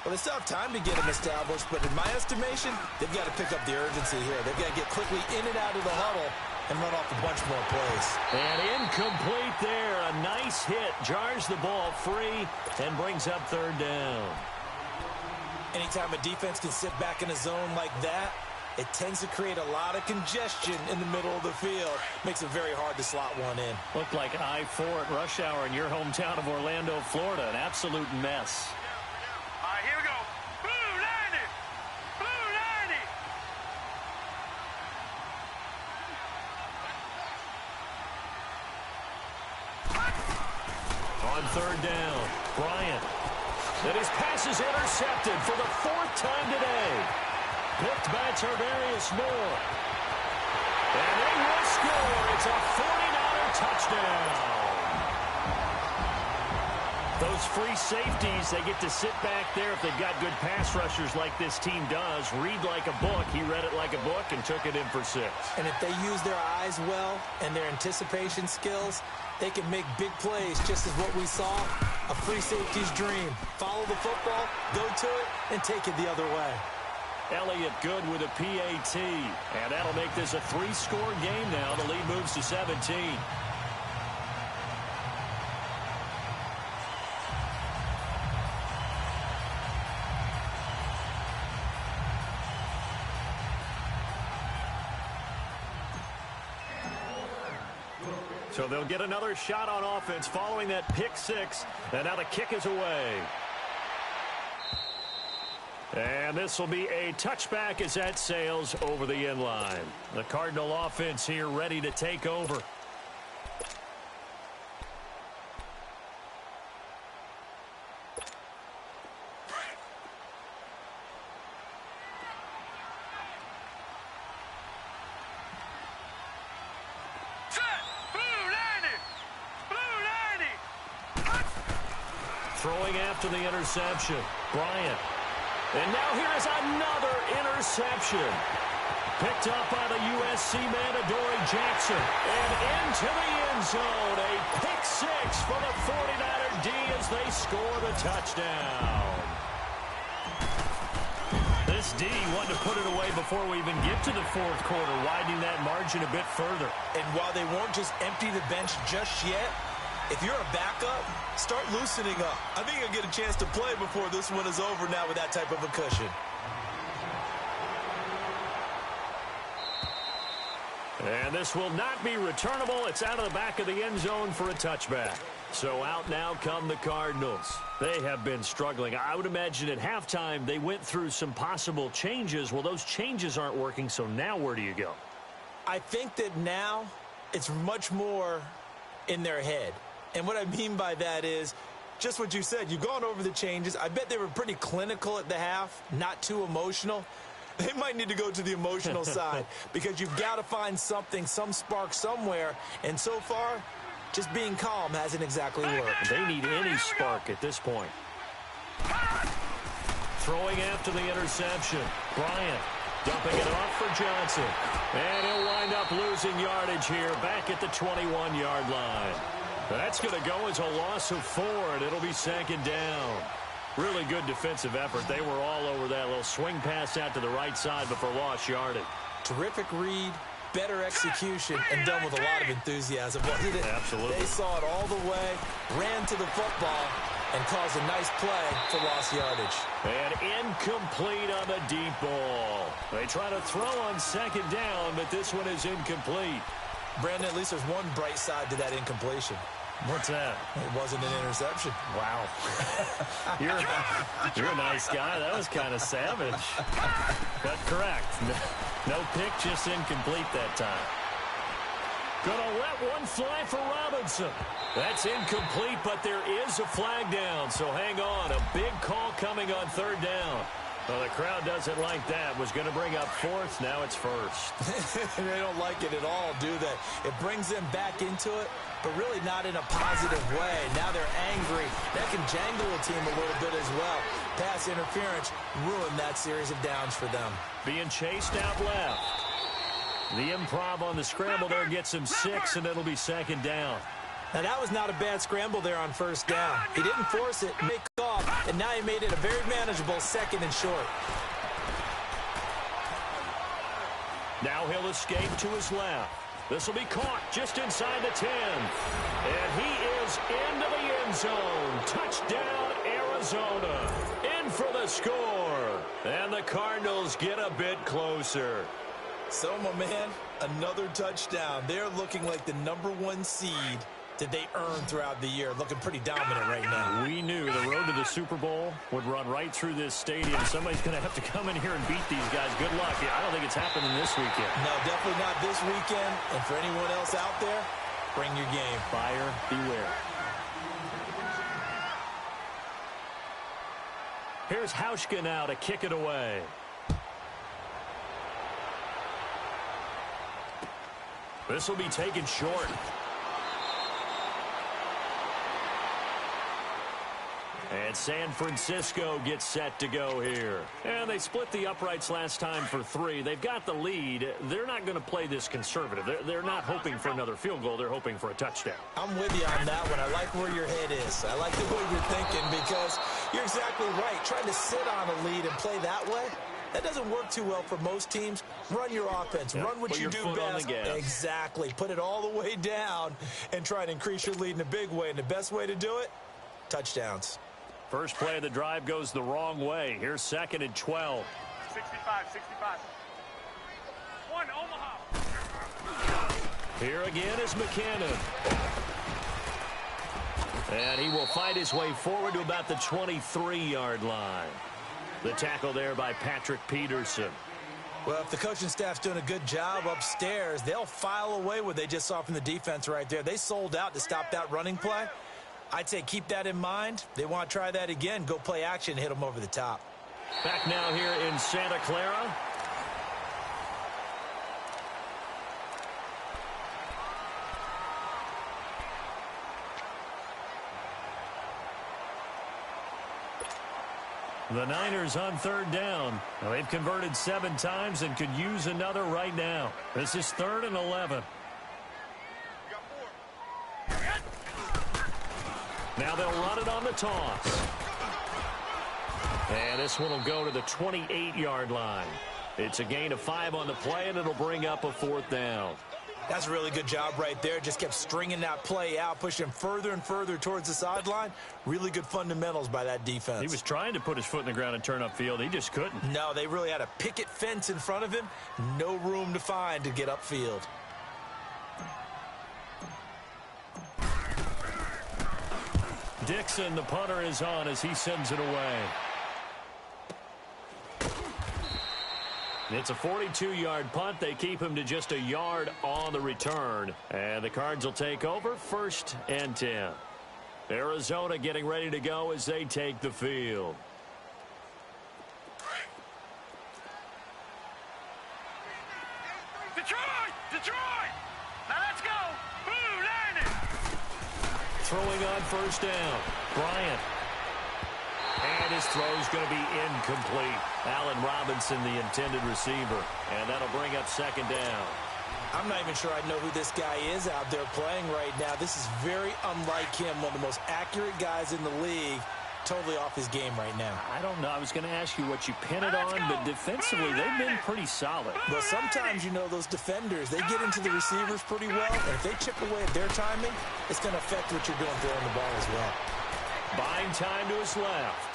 Well, they still have time to get him established, but in my estimation, they've got to pick up the urgency here. They've got to get quickly in and out of the huddle and run off a bunch more plays. And incomplete there. A nice hit. Jars the ball free and brings up 3rd down. Anytime a defense can sit back in a zone like that, it tends to create a lot of congestion in the middle of the field. Makes it very hard to slot one in. Looked like I-4 at rush hour in your hometown of Orlando, Florida. An absolute mess. All right, here we go. Blue 90. Blue 90. On 3rd down, Bryant. And his pass is intercepted for the 4th time today. Picked by Tarvarius Moore. And they will score. It's a 49er touchdown. Those free safeties, they get to sit back there if they've got good pass rushers like this team does. Read like a book. He read it like a book and took it in for 6. And if they use their eyes well and their anticipation skills, they can make big plays, just as what we saw, a free safety's dream. Follow the football, go to it, and take it the other way. Elliott good with a PAT. And that'll make this a 3-score game now. The lead moves to 17. So they'll get another shot on offense following that pick 6. And now the kick is away. And this will be a touchback as that sails over the end line. The Cardinal offense here ready to take over. Throwing after the interception. Bryant. And now here is another interception. Picked up by the USC man, Adoree Jackson. And into the end zone. A pick 6 for the 49er D as they score the touchdown. This D wanted to put it away before we even get to the 4th quarter, widening that margin a bit further. And while they won't just empty the bench just yet, if you're a backup, start loosening up. I think you'll get a chance to play before this one is over now with that type of a cushion. And this will not be returnable. It's out of the back of the end zone for a touchback. So out now come the Cardinals. They have been struggling. I would imagine at halftime they went through some possible changes. Well, those changes aren't working, so now where do you go? I think that now it's much more in their head. And what I mean by that is just what you said. You've gone over the changes. I bet they were pretty clinical at the half, not too emotional. They might need to go to the emotional side because you've got to find something, some spark somewhere. And so far, just being calm hasn't exactly worked. They need any spark at this point. Throwing after the interception. Bryant dumping it off for Johnson. And he'll wind up losing yardage here back at the 21-yard line. That's going to go as a loss of 4, and it'll be 2nd down. Really good defensive effort. They were all over that little swing pass out to the right side before lost yardage. Terrific read, better execution, and done with a lot of enthusiasm, wasn't it? Absolutely. They saw it all the way, ran to the football, and caused a nice play for lost yardage. And incomplete on the deep ball. They try to throw on 2nd down, but this one is incomplete. Brandon, at least there's one bright side to that incompletion. What's that? It wasn't an interception. Wow. You're a nice guy. That was kind of savage. But correct. No pick, just incomplete that time. Gonna let one fly for Robinson. That's incomplete, but there is a flag down, so hang on. A big call coming on 3rd down. Well, the crowd doesn't like that. Was going to bring up 4th. Now it's 1st. They don't like it at all, do they? It brings them back into it, but really not in a positive way. Now they're angry. That can jangle a team a little bit as well. Pass interference ruined that series of downs for them. Being chased out left. The improv on the scramble there gets him 6, and it'll be 2nd down. Now, that was not a bad scramble there on 1st down. He didn't force it, make off, and now he made it a very manageable 2nd and short. Now he'll escape to his left. This will be caught just inside the 10. And he is into the end zone. Touchdown, Arizona. In for the score. And the Cardinals get a bit closer. So, my man, another touchdown. They're looking like the #1 seed that they earned throughout the year. Looking pretty dominant right now. We knew the road to the Super Bowl would run right through this stadium. Somebody's going to have to come in here and beat these guys. Good luck. I don't think it's happening this weekend. No, definitely not this weekend. And for anyone else out there, bring your game. Buyer beware. Here's Hauschka now to kick it away. This will be taken short. And San Francisco gets set to go here. And they split the uprights last time for 3. They've got the lead. They're not going to play this conservative. They're not hoping for another field goal. They're hoping for a touchdown. I'm with you on that one. I like where your head is. I like the way you're thinking because you're exactly right. Trying to sit on a lead and play that way, that doesn't work too well for most teams. Run your offense. Run what you do best. Exactly. Put it all the way down and try to increase your lead in a big way. And the best way to do it, touchdowns. First play of the drive goes the wrong way. Here's 2nd and 12. 65. 1, Omaha. Here again is McKinnon. And he will fight his way forward to about the 23-yard line. The tackle there by Patrick Peterson. Well, if the coaching staff's doing a good job upstairs, they'll file away what they just saw from the defense right there. They sold out to stop that running play. I'd say keep that in mind. They want to try that again. Go play action, hit them over the top. Back now here in Santa Clara. The Niners on 3rd down. Well, they've converted 7 times and could use another right now. This is 3rd and 11. Now they'll run it on the toss. And this one will go to the 28-yard line. It's a gain of 5 on the play, and it'll bring up a 4th down. That's a really good job right there. Just kept stringing that play out, pushing further and further towards the sideline. Really good fundamentals by that defense. He was trying to put his foot in the ground and turn upfield. He just couldn't. No, they really had a picket fence in front of him. No room to find to get upfield. Dixon, the punter, is on as he sends it away. It's a 42-yard punt. They keep him to just a yard on the return. And the Cards will take over 1st and 10. Arizona getting ready to go as they take the field. Detroit! Now let's go! Boo, Landon! Throwing on 1st down. Bryant. And his throw's going to be incomplete. Allen Robinson, the intended receiver. And that'll bring up 2nd down. I'm not even sure I know who this guy is out there playing right now. This is very unlike him, one of the most accurate guys in the league. Totally off his game right now. I don't know. I was going to ask you what you pin it on, but defensively, they've been pretty solid. Well, sometimes, you know, those defenders, they get into the receivers pretty well, and if they chip away at their timing, it's going to affect what you're doing throwing the ball as well. Buying time to his left.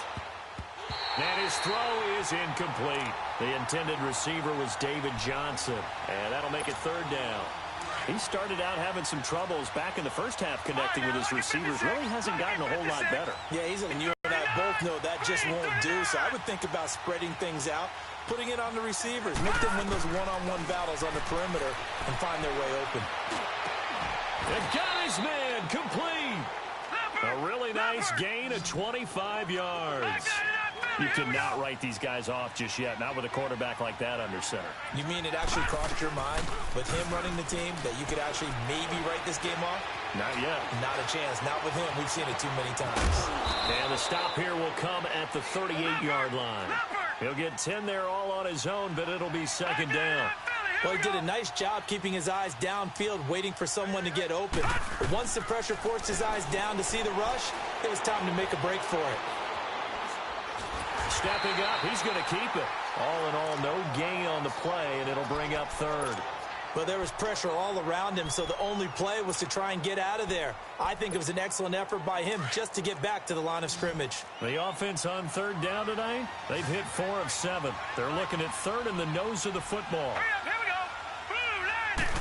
And his throw is incomplete. The intended receiver was David Johnson, and that'll make it 3rd down. He started out having some troubles back in the first half connecting with his receivers. Really hasn't gotten a whole lot better. Yeah, and you and I both know that just won't do. So I would think about spreading things out, putting it on the receivers, make them win those one-on-one battles on the perimeter and find their way open. And got his man complete. A really nice gain of 25 yards. You cannot write these guys off just yet, not with a quarterback like that under center. You mean it actually crossed your mind with him running the team that you could actually maybe write this game off? Not yet. Not a chance. Not with him. We've seen it too many times. And the stop here will come at the 38-yard line. He'll get 10 there all on his own, but it'll be 2nd down. Well, he did a nice job keeping his eyes downfield, waiting for someone to get open. But once the pressure forced his eyes down to see the rush, it was time to make a break for it. Stepping up, he's going to keep it. All in all, no gain on the play, and it'll bring up 3rd. Well, there was pressure all around him, so the only play was to try and get out of there. I think it was an excellent effort by him just to get back to the line of scrimmage. The offense on 3rd down tonight, they've hit 4 of 7. They're looking at 3rd in the nose of the football. Here we go. Boo, Landon!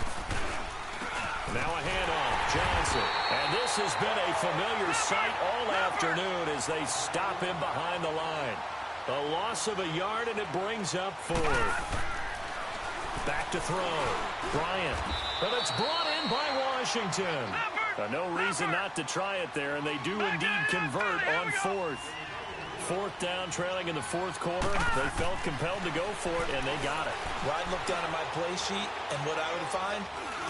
Now a handoff, Johnson. And this has been a familiar sight all afternoon as they stop him behind the line. A loss of a yard, and it brings up 4th. Back to throw. Bryant. But it's brought in by Washington. No reason not to try it there, and they do indeed convert on 4th. 4th down, trailing in the 4th quarter. They felt compelled to go for it, and they got it. Well, I'd look down at my play sheet, and what I would find,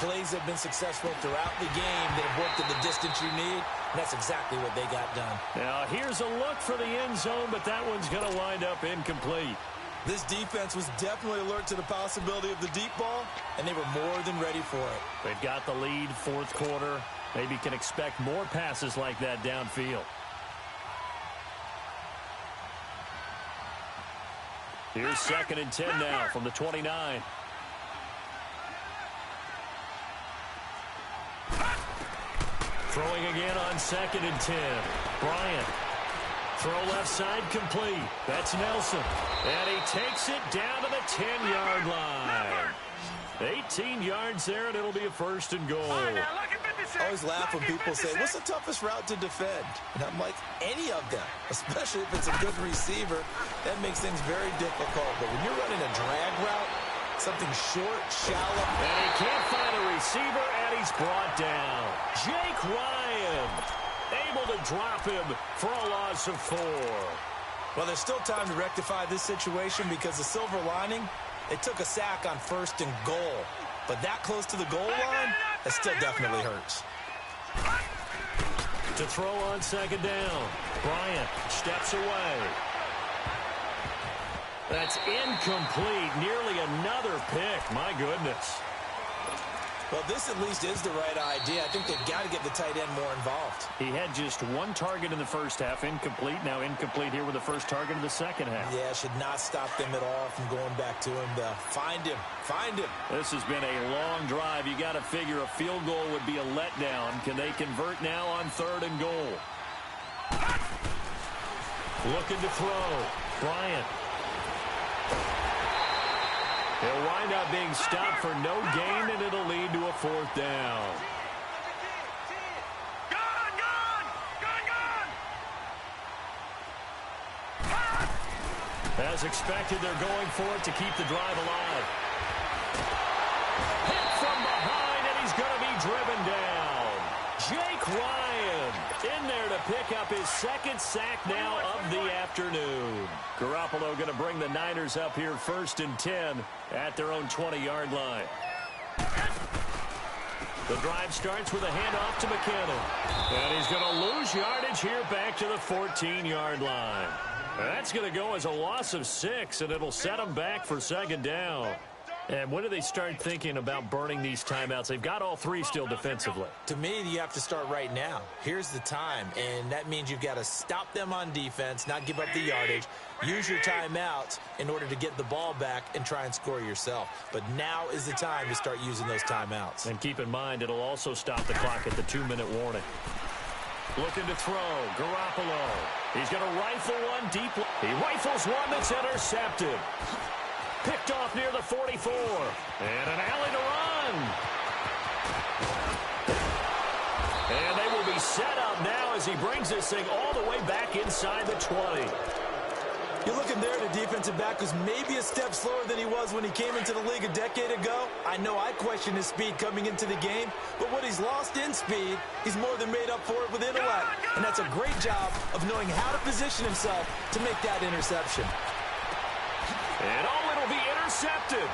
plays have been successful throughout the game that have worked at the distance you need, and that's exactly what they got done. Now, here's a look for the end zone, but that one's going to wind up incomplete. This defense was definitely alert to the possibility of the deep ball, and they were more than ready for it. They've got the lead, 4th quarter. Maybe can expect more passes like that downfield. Here's 2nd and 10 now from the 29. Throwing again on 2nd and 10. Bryant. Throw left side complete. That's Nelson. And he takes it down to the 10-yard line. 18 yards there, and it'll be a 1st and goal. I always laugh when people say, what's the toughest route to defend? And I'm like, any of them, especially if it's a good receiver. That makes things very difficult. But when you're running a drag route, something short, shallow. And he can't find a receiver, and he's brought down. Jake Ryan able to drop him for a loss of 4. Well, there's still time to rectify this situation because the silver lining, they took a sack on 1st and goal. But that close to the goal line, that still definitely hurts. To throw on 2nd down. Bryant steps away. That's incomplete. Nearly another pick. My goodness. Well, this at least is the right idea. I think they've got to get the tight end more involved. He had just 1 target in the 1st half. Incomplete. Now incomplete here with the 1st target in the 2nd half. Yeah, should not stop them at all from going back to him. Find him. Find him. This has been a long drive. You got to figure a field goal would be a letdown. Can they convert now on 3rd and goal? Looking to throw. Bryant. He'll wind up being stopped for no gain, and it'll lead to a 4th down. As expected, they're going for it to keep the drive alive. Hit from behind, and he's going to be driven down. Jake Ryan in there to pick up his 2nd sack now of the afternoon. Garoppolo going to bring the Niners up here 1st and 10 at their own 20-yard line. The drive starts with a handoff to McKinnon. And he's going to lose yardage here back to the 14-yard line. That's going to go as a loss of 6, and it'll set them back for 2nd down. And when do they start thinking about burning these timeouts? They've got all 3 still defensively. To me, you have to start right now. Here's the time, and that means you've got to stop them on defense, not give up the yardage, use your timeouts in order to get the ball back and try and score yourself. But now is the time to start using those timeouts. And keep in mind, it'll also stop the clock at the 2-minute warning. Looking to throw. Garoppolo. He's going to rifle one deep. He rifles one that's intercepted. Picked off near the 44. And an alley to run. And they will be set up now as he brings this thing all the way back inside the 20. You're looking there at a defensive back who's maybe a step slower than he was when he came into the league a decade ago. I know I questioned his speed coming into the game, but what he's lost in speed, he's more than made up for it with intellect. And that's a great job of knowing how to position himself to make that interception. And it'll be intercepted.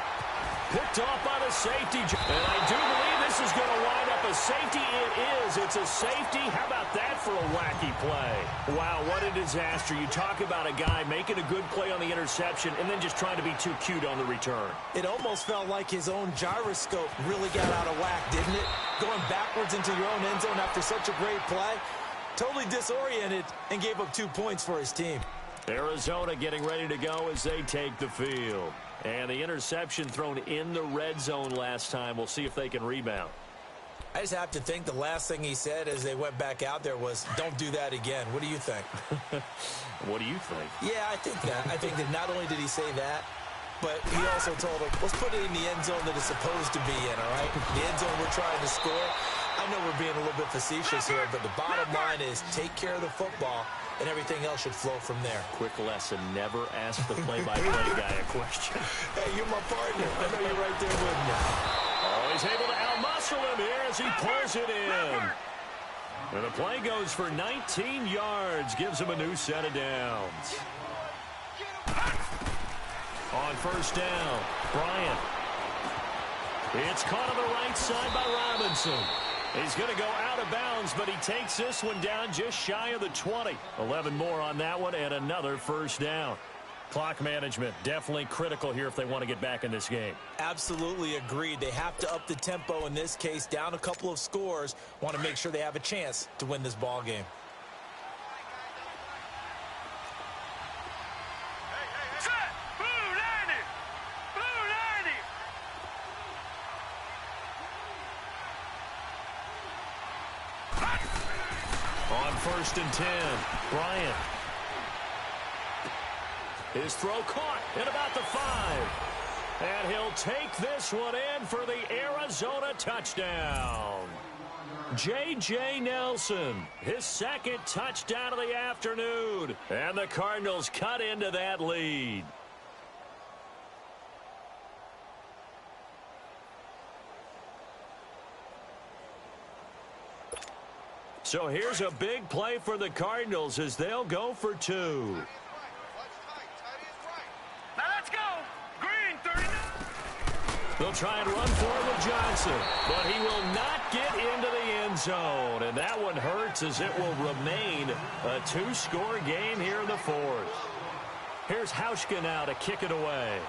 Picked off by the safety. And I do believe this is going to wind up a safety. It is. It's a safety. How about that for a wacky play? Wow, what a disaster. You talk about a guy making a good play on the interception and then just trying to be too cute on the return. It almost felt like his own gyroscope really got out of whack, didn't it? Going backwards into your own end zone after such a great play. Totally disoriented and gave up 2 points for his team. Arizona getting ready to go as they take the field. And the interception thrown in the red zone last time. We'll see if they can rebound. I just have to think the last thing he said as they went back out there was, don't do that again. What do you think? What do you think? Yeah, I think that. I think that not only did he say that, but he also told him, let's put it in the end zone that it's supposed to be in, all right? The end zone we're trying to score. I know we're being a little bit facetious here, but the bottom line is take care of the football, and everything else should flow from there. Quick lesson, never ask the play-by-play guy a question. Hey, you're my partner. I know you're right there with me. Oh, he's able to out-muscle him here as he pulls it in. And the play goes for 19 yards, gives him a new set of downs. On first down, Bryant. It's caught on the right side by Robinson. He's going to go out of bounds, but he takes this one down just shy of the 20. 11 more on that one and another first down. Clock management definitely critical here if they want to get back in this game. Absolutely agreed. They have to up the tempo in this case, down a couple of scores. Want to make sure they have a chance to win this ball game. On first and 10, Bryant. His throw caught at about the 5. And he'll take this one in for the Arizona touchdown. J.J. Nelson, his second touchdown of the afternoon. And the Cardinals cut into that lead. So here's a big play for the Cardinals as they'll go for 2. Now let's go. Green, 39. They'll try and run for it with Johnson, but he will not get into the end zone. And that one hurts as it will remain a 2-score game here in the 4th. Here's Hauschka now to kick it away.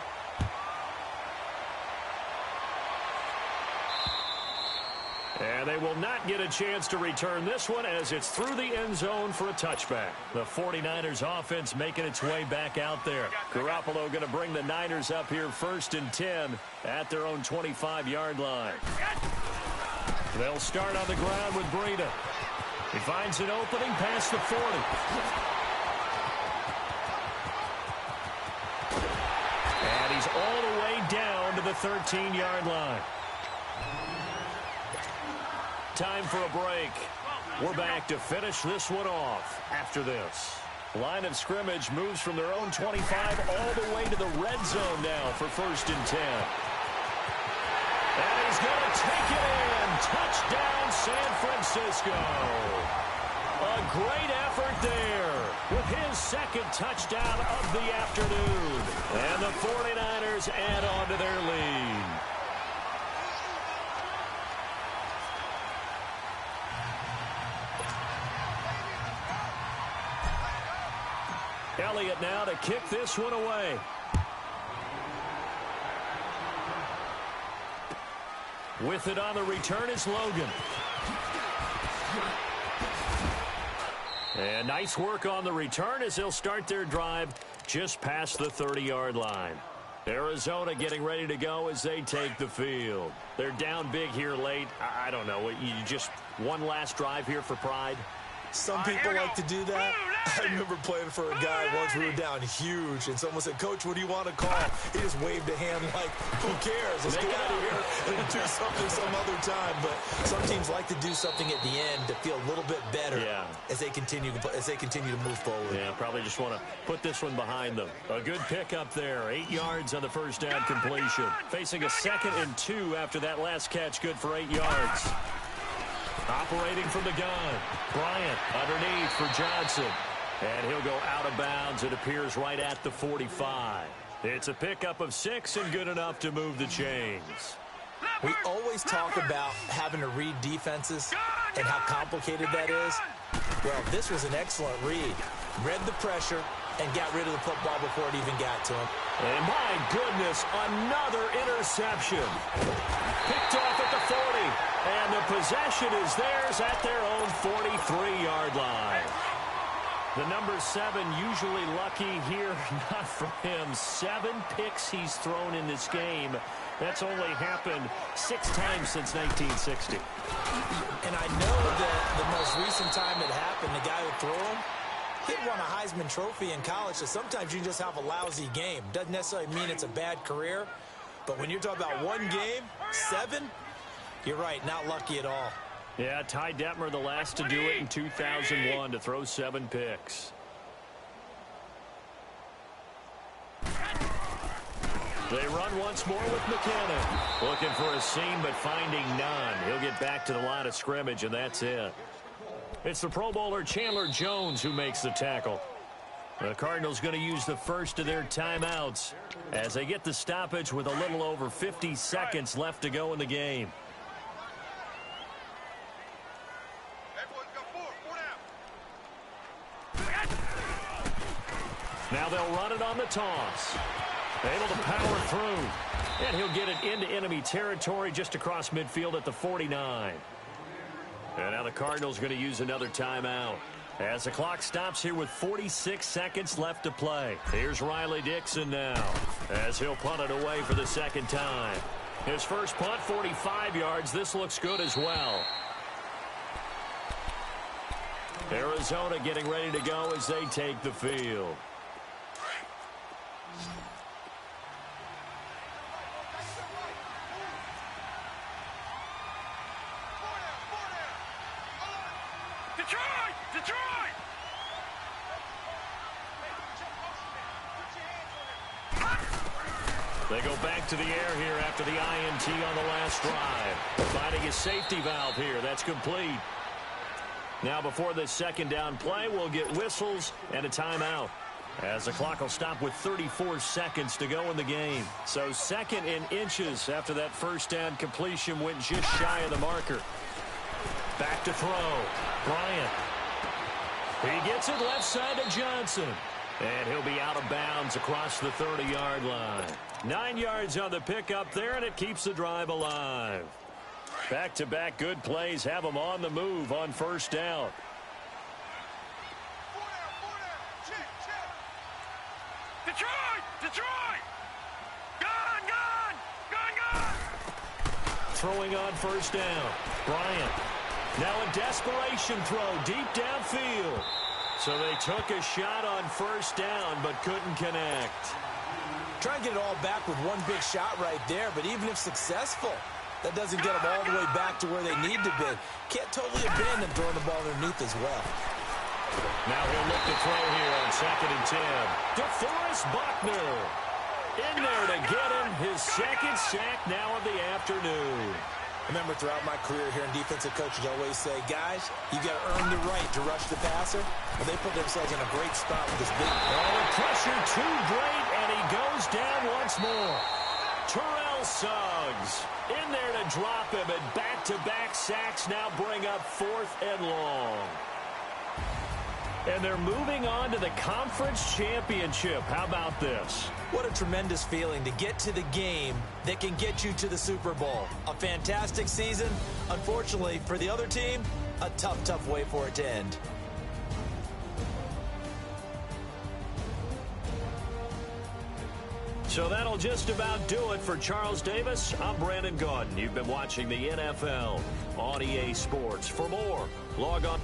And they will not get a chance to return this one as it's through the end zone for a touchback. The 49ers offense making its way back out there. Garoppolo going to bring the Niners up here first and 10 at their own 25-yard line. They'll start on the ground with Breida. He finds an opening past the 40. And he's all the way down to the 13-yard line. Time for a break. We're back to finish this one off after this. Line of scrimmage moves from their own 25 all the way to the red zone now for first and 10. And he's going to take it in. Touchdown, San Francisco. A great effort there with his second touchdown of the afternoon. And the 49ers add on to their lead. Elliott now to kick this one away. With it on the return is Logan. And nice work on the return as they'll start their drive just past the 30-yard line. Arizona getting ready to go as they take the field. They're down big here late. I don't know. You just one last drive here for pride? Some people like to do that. I remember playing for a guy once. We were down huge, and someone said, "Coach, what do you want to call?" He just waved a hand like, "Who cares? Let's get out of here and do something some other time." But some teams like to do something at the end to feel a little bit better as they continue to move forward. Yeah, probably just want to put this one behind them. A good pickup there. 8 yards on the first down completion. Facing a 2nd and 2 after that last catch. Good for 8 yards. Operating from the gun. Bryant underneath for Johnson. And he'll go out of bounds. It appears right at the 45. It's a pickup of 6 and good enough to move the chains. We always talk about having to read defenses and how complicated that is. Well, this was an excellent read. Read the pressure and got rid of the football before it even got to him. And my goodness, another interception. Picked off at the 40. And the possession is theirs at their own 43-yard line. The number 7 usually lucky here, not for him. 7 picks he's thrown in this game. That's only happened 6 times since 1960. And I know that the most recent time it happened, the guy who threw him, he won a Heisman Trophy in college, so sometimes you just have a lousy game. Doesn't necessarily mean it's a bad career, but when you're talking about one game, 7, you're right, not lucky at all. Yeah, Ty Detmer, the last to do it in 2001, to throw 7 picks. They run once more with McKinnon. Looking for a seam, but finding none. He'll get back to the line of scrimmage, and that's it. It's the Pro Bowler Chandler Jones who makes the tackle. The Cardinals going to use the first of their timeouts as they get the stoppage with a little over 50 seconds left to go in the game. Now they'll run it on the toss. Able to power through. And he'll get it into enemy territory just across midfield at the 49. And now the Cardinals going to use another timeout as the clock stops here with 46 seconds left to play. Here's Riley Dixon now as he'll punt it away for the second time. His first punt, 45 yards. This looks good as well. Arizona getting ready to go as they take the field. Detroit! They go back to the air here after the INT on the last drive. Finding a safety valve here. That's complete. Now before this second down play, we'll get whistles and a timeout, as the clock will stop with 34 seconds to go in the game. So second in inches after that first down completion went just shy of the marker. Back to throw. Bryant. He gets it left side to Johnson. And he'll be out of bounds across the 30-yard line. 9 yards on the pickup there, and it keeps the drive alive. Back-to-back good plays have them on the move on first down. Detroit! Gone! Throwing on first down. Bryant. Now a desperation throw deep downfield. So they took a shot on first down but couldn't connect. Try and get it all back with one big shot right there, but even if successful, that doesn't get them all the way back to where they need to be. Can't totally abandon throwing the ball underneath as well. Now he'll look to throw here on 2nd and 10. DeForest Buckner in there to get him his second sack now of the afternoon. Remember, throughout my career here in defensive coaches, I always say, guys, you got to earn the right to rush the passer. Well, they put themselves in a great spot with this big. Oh, the pressure too great, and he goes down once more. Terrell Suggs in there to drop him, and back-to-back sacks now bring up 4th and long. And they're moving on to the conference championship. How about this? What a tremendous feeling to get to the game that can get you to the Super Bowl. A fantastic season. Unfortunately, for the other team, a tough way for it to end. So that'll just about do it for Charles Davis. I'm Brandon Gaudin. You've been watching the NFL on EA Sports. For more, log on.